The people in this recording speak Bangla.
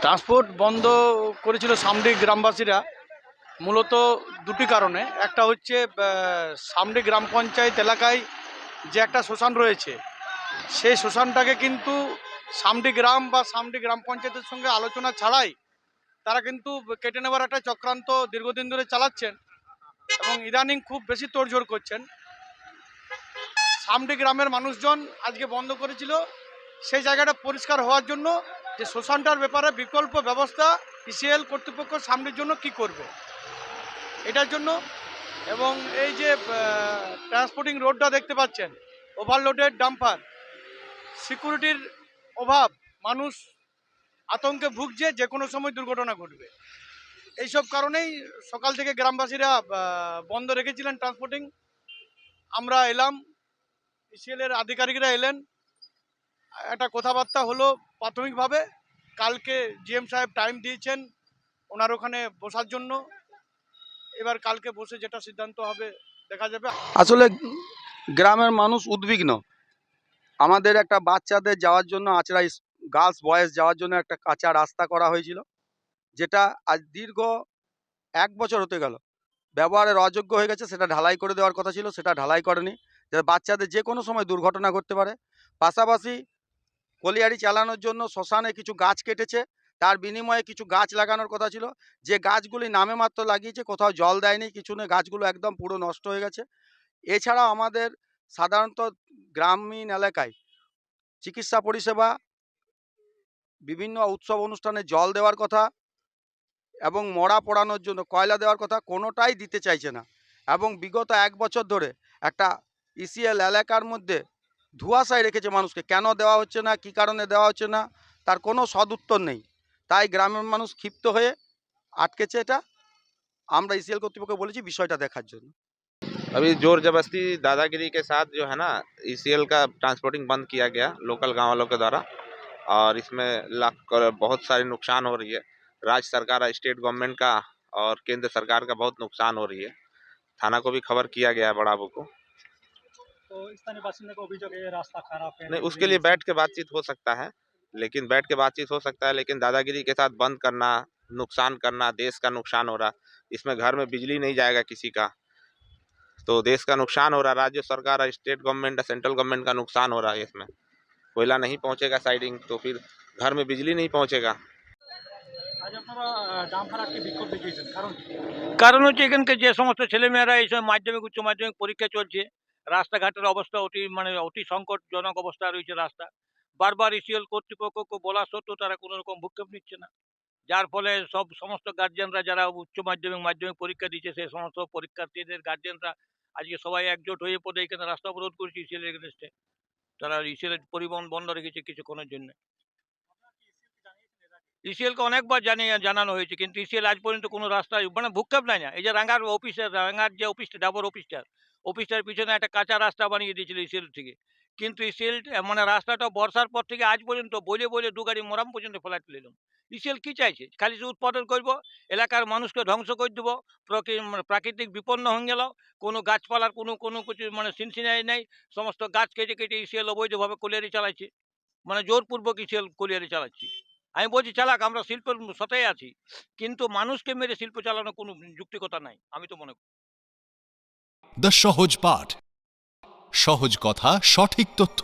ট্রান্সপোর্ট বন্ধ করেছিল সামডিক গ্রামবাসীরা মূলত দুটি কারণে। একটা হচ্ছে সামডিক গ্রাম পঞ্চায়েত এলাকায় যে একটা শ্মশান রয়েছে, সেই শ্মশানটাকে কিন্তু সামডিক গ্রাম বা সামডিক গ্রাম পঞ্চায়েতের সঙ্গে আলোচনা ছাড়াই তারা কিন্তু কেটে নেওয়ার একটা চক্রান্ত দীর্ঘদিন ধরে চালাচ্ছেন এবং ইদানিং খুব বেশি তোড়জোড় করছেন। সামডিক গ্রামের মানুষজন আজকে বন্ধ করেছিল সেই জায়গাটা পরিষ্কার হওয়ার জন্য, যে শ্মশানটার ব্যাপারে বিকল্প ব্যবস্থা ইসিএল কর্তৃপক্ষ সামনের জন্য কি করবে এটার জন্য। এবং এই যে ট্রান্সপোর্টিং রোডটা দেখতে পাচ্ছেন, ওভারলোডেড ডাম্পার, সিকিউরিটির অভাব, মানুষ আতঙ্কে ভুগছে, যে কোনো সময় দুর্ঘটনা ঘটবে। এইসব কারণেই সকাল থেকে গ্রামবাসীরা বন্ধ রেখেছিলেন ট্রান্সপোর্টিং। আমরা এলাম, ইসিএল এর আধিকারিকরা এলেন, একটা কথাবার্তা হলো প্রাথমিকভাবে। কালকে জিএম সাহেব টাইম দিয়েছেন ওনার ওখানে বসার জন্য। এবার কালকে বসে যেটা সিদ্ধান্ত হবে দেখা যাবে। আসলে গ্রামের মানুষ উদ্বিগ্ন। আমাদের একটা বাচ্চাদের যাওয়ার জন্য আচড়া গার্লস বয়েজ যাওয়ার জন্য একটা কাঁচা রাস্তা করা হয়েছিল, যেটা আজ দীর্ঘ 1 বছর হতে গেল ব্যবহারের অযোগ্য হয়ে গেছে। সেটা ঢালাই করে দেওয়ার কথা ছিল, সেটা ঢালাই করেনি, যাতে বাচ্চাদের যে কোনো সময় দুর্ঘটনা ঘটতে পারে। পাশাপাশি কলিয়ারি চালানোর জন্য শ্মশানে কিছু গাছ কেটেছে, তার বিনিময়ে কিছু গাছ লাগানোর কথা ছিল। যে গাছগুলি নামে মাত্র লাগিয়েছে, কোথাও জল দেয়নি, কিছু নেই, গাছগুলো একদম পুরো নষ্ট হয়ে গেছে। এছাড়াও আমাদের সাধারণত গ্রামীণ এলাকায় চিকিৎসা পরিষেবা, বিভিন্ন উৎসব অনুষ্ঠানে জল দেওয়ার কথা এবং মরা পোড়ানোর জন্য কয়লা দেওয়ার কথা, কোনোটাই দিতে চাইছে না। এবং বিগত 1 বছর ধরে একটা ইসিএল এলাকার মধ্যে ধোঁয়াশায় রেখেছে মানুষকে। কেন দেওয়া হচ্ছে না, কী কারণে দেওয়া হচ্ছে না, তার কোনো সদুত্তর নেই। তাই গ্রামের মানুষ ক্ষিপ্ত হয়ে আটকেছে এটা। আমরা ইসিএল কর্তৃপক্ষকে বলেছি বিষয়টা দেখার জন্য। अभी जोर जबरदस्ती दादागिरी के साथ जो है ना ईसीएल का ट्रांसपोर्टिंग बंद किया गया लोकल गांव वालों के द्वारा, और इसमें बहुत सारी नुकसान हो रही है। राज्य सरकार, स्टेट गवर्नमेंट का और केंद्र सरकार का बहुत नुकसान हो रही है। थाना को भी खबर किया गया है बड़ाबू को। तो स्थानीय बासिंदे को अभियोग है रास्ता खराब है, नहीं, उसके लिए बैठ के बातचीत हो सकता है, लेकिन दादागिरी के साथ बंद करना, नुकसान करना, देश का नुकसान हो रहा, इसमें घर में बिजली नहीं जाएगा किसी का, तो देश का नुकसान हो रहा, राज्य सरकार, स्टेट गवर्नमेंट, सेंट्रल गवर्नमेंट का नुकसान हो रहा है। इसमें कोयला नहीं पहुंचेगा साइडिंग, तो फिर घर में बिजली नहीं पहुंचेगा। আজ আপনারা ডাম্পার আটকে বিক্ষোভ দেখিয়েছেন, কারণ কি? কারণ হচ্ছে এখানকার যে সমস্ত ছেলেমেয়েরা এই সময় মাধ্যমিক উচ্চ মাধ্যমিক পরীক্ষা চলছে, রাস্তাঘাটের অবস্থা অতি সংকটজনক অবস্থা রয়েছে রাস্তা। বারবার ইসিএল কর্তৃপক্ষকে বলা সত্ত্বেও তারা কোনো রকম ভূক্ষেপ নিচ্ছে না, যার ফলে সমস্ত গার্জিয়ানরা যারা উচ্চ মাধ্যমিক মাধ্যমিক পরীক্ষা দিচ্ছে সেই সমস্ত পরীক্ষার্থীদের গার্জিয়ানরা আজকে সবাই একজোট হয়ে পড়ে এখানে রাস্তা অবরোধ করেছে ইসিএল এগেনস্টে। তারা ইসিএল পরিবহন বন্ধ রেখেছে কিছুক্ষণের জন্য। ইসিএলকে অনেকবার জানানো হয়েছে, কিন্তু ইসিএল আজ পর্যন্ত কোনো রাস্তায় ভূক্ষেপ নেয় না। এই যে রাঙ্গার যে অফিসটা, ডাবর অফিসটার পিছনে একটা কাঁচা রাস্তা বানিয়ে দিয়েছিল ইসিএল থেকে, কিন্তু ইসিএল রাস্তাটা বর্ষার পর থেকে আজ পর্যন্ত বলে 2 গাড়ি মোরাম পর্যন্ত ফেলাট নিলাম। ইসিএল কি চাইছে? খালি যে উৎপাদন করবো, এলাকার মানুষকে ধ্বংস করে দেবো, প্রাকৃতিক বিপন্ন হয়ে গেল, কোনো গাছপালার কোনো কিছু সিনসিনাই নেই। সমস্ত গাছ কেটে কেটে ইসিএল অবৈধভাবে কলিয়ারি চালাচ্ছে, জোরপূর্বক ইসিএল কলিয়ারি চালাচ্ছে। আমি বলছি চালাক, আমরা শিল্পের সাথেই আছি, কিন্তু মানুষকে মেরে শিল্প চালানো কোনো যুক্তিকতা নাই আমি তো মনে করি। দ্য সহজ পাঠ, সহজ কথা, সঠিক তথ্য।